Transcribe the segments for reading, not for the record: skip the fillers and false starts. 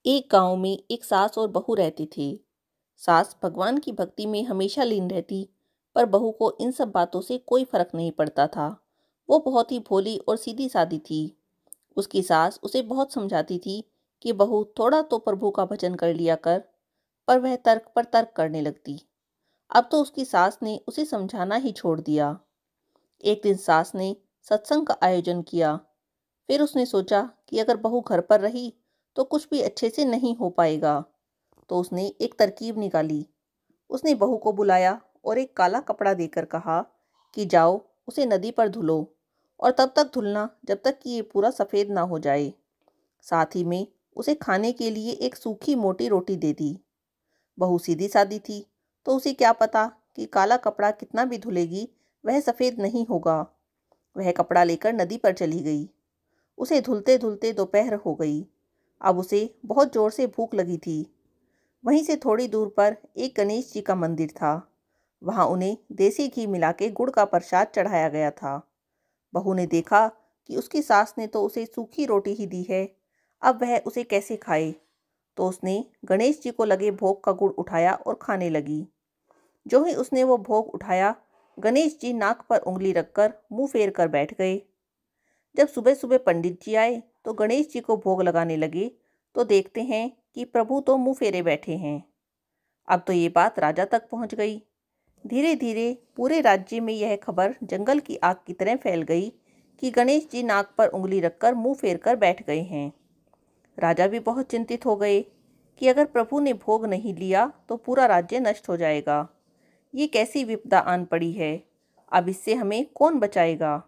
एक गांव में एक सास और बहू रहती थी। सास भगवान की भक्ति में हमेशा लीन रहती, पर बहू को इन सब बातों से कोई फर्क नहीं पड़ता था। वो बहुत ही भोली और सीधी सादी थी। उसकी सास उसे बहुत समझाती थी कि बहू थोड़ा तो प्रभु का भजन कर लिया कर, पर वह तर्क पर तर्क करने लगती। अब तो उसकी सास ने उसे समझाना ही छोड़ दिया। एक दिन सास ने सत्संग का आयोजन किया। फिर उसने सोचा कि अगर बहू घर पर रही तो कुछ भी अच्छे से नहीं हो पाएगा। तो उसने एक तरकीब निकाली। उसने बहू को बुलाया और एक काला कपड़ा देकर कहा कि जाओ उसे नदी पर धुलो, और तब तक धुलना जब तक कि ये पूरा सफ़ेद ना हो जाए। साथ ही में उसे खाने के लिए एक सूखी मोटी रोटी दे दी। बहू सीधी सादी थी, तो उसे क्या पता कि काला कपड़ा कितना भी धुलेगी वह सफ़ेद नहीं होगा। वह कपड़ा लेकर नदी पर चली गई। उसे धुलते धुलते दोपहर हो गई। अब उसे बहुत जोर से भूख लगी थी। वहीं से थोड़ी दूर पर एक गणेश जी का मंदिर था। वहां उन्हें देसी घी मिला के गुड़ का प्रसाद चढ़ाया गया था। बहू ने देखा कि उसकी सास ने तो उसे सूखी रोटी ही दी है, अब वह उसे कैसे खाए। तो उसने गणेश जी को लगे भोग का गुड़ उठाया और खाने लगी। जो ही उसने वो भोग उठाया, गणेश जी नाक पर उंगली रखकर मुंह फेर कर बैठ गए। जब सुबह सुबह पंडित जी आए तो गणेश जी को भोग लगाने लगे, तो देखते हैं कि प्रभु तो मुंह फेरे बैठे हैं। अब तो ये बात राजा तक पहुंच गई। धीरे धीरे पूरे राज्य में यह खबर जंगल की आग की तरह फैल गई कि गणेश जी नाक पर उंगली रखकर मुंह फेर कर बैठ गए हैं। राजा भी बहुत चिंतित हो गए कि अगर प्रभु ने भोग नहीं लिया तो पूरा राज्य नष्ट हो जाएगा। ये कैसी विपदा आन पड़ी है, अब इससे हमें कौन बचाएगा।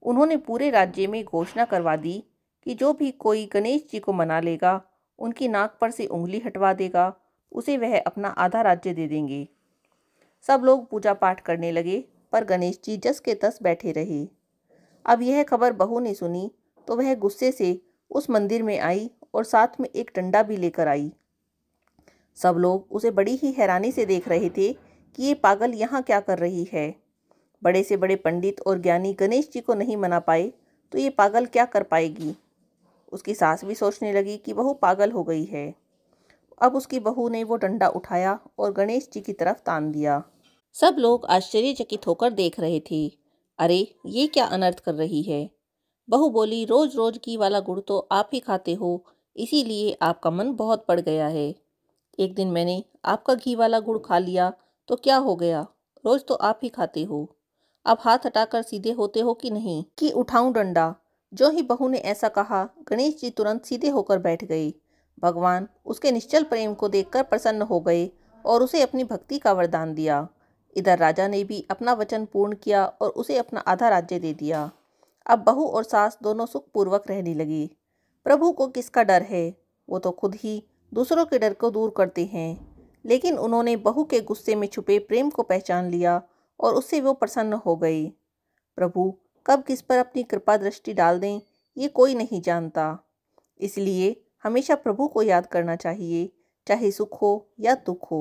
उन्होंने पूरे राज्य में घोषणा करवा दी कि जो भी कोई गणेश जी को मना लेगा, उनकी नाक पर से उंगली हटवा देगा, उसे वह अपना आधा राज्य दे देंगे। सब लोग पूजा पाठ करने लगे, पर गणेश जी जस के तस बैठे रहे। अब यह खबर बहू ने सुनी तो वह गुस्से से उस मंदिर में आई और साथ में एक डंडा भी लेकर आई। सब लोग उसे बड़ी ही हैरानी से देख रहे थे कि ये पागल यहाँ क्या कर रही है। बड़े से बड़े पंडित और ज्ञानी गणेश जी को नहीं मना पाए तो ये पागल क्या कर पाएगी। उसकी सास भी सोचने लगी कि बहू पागल हो गई है। अब उसकी बहू ने वो डंडा उठाया और गणेश जी की तरफ तान दिया। सब लोग आश्चर्यचकित होकर देख रहे थे। अरे, ये क्या अनर्थ कर रही है। बहू बोली, रोज रोज घी वाला गुड़ तो आप ही खाते हो, इसीलिए आपका मन बहुत पड़ गया है। एक दिन मैंने आपका घी वाला गुड़ खा लिया तो क्या हो गया, रोज तो आप ही खाते हो। अब हाथ हटाकर सीधे होते हो कि नहीं, कि उठाऊं डंडा। जो ही बहू ने ऐसा कहा, गणेश जी तुरंत सीधे होकर बैठ गए। भगवान उसके निश्चल प्रेम को देखकर प्रसन्न हो गए और उसे अपनी भक्ति का वरदान दिया। इधर राजा ने भी अपना वचन पूर्ण किया और उसे अपना आधा राज्य दे दिया। अब बहू और सास दोनों सुखपूर्वक रहने लगी। प्रभु को किसका डर है, वो तो खुद ही दूसरों के डर को दूर करते हैं। लेकिन उन्होंने बहू के गुस्से में छुपे प्रेम को पहचान लिया और उससे वो प्रसन्न हो गए। प्रभु कब किस पर अपनी कृपा दृष्टि डाल दें, ये कोई नहीं जानता। इसलिए हमेशा प्रभु को याद करना चाहिए, चाहे सुख हो या दुख हो।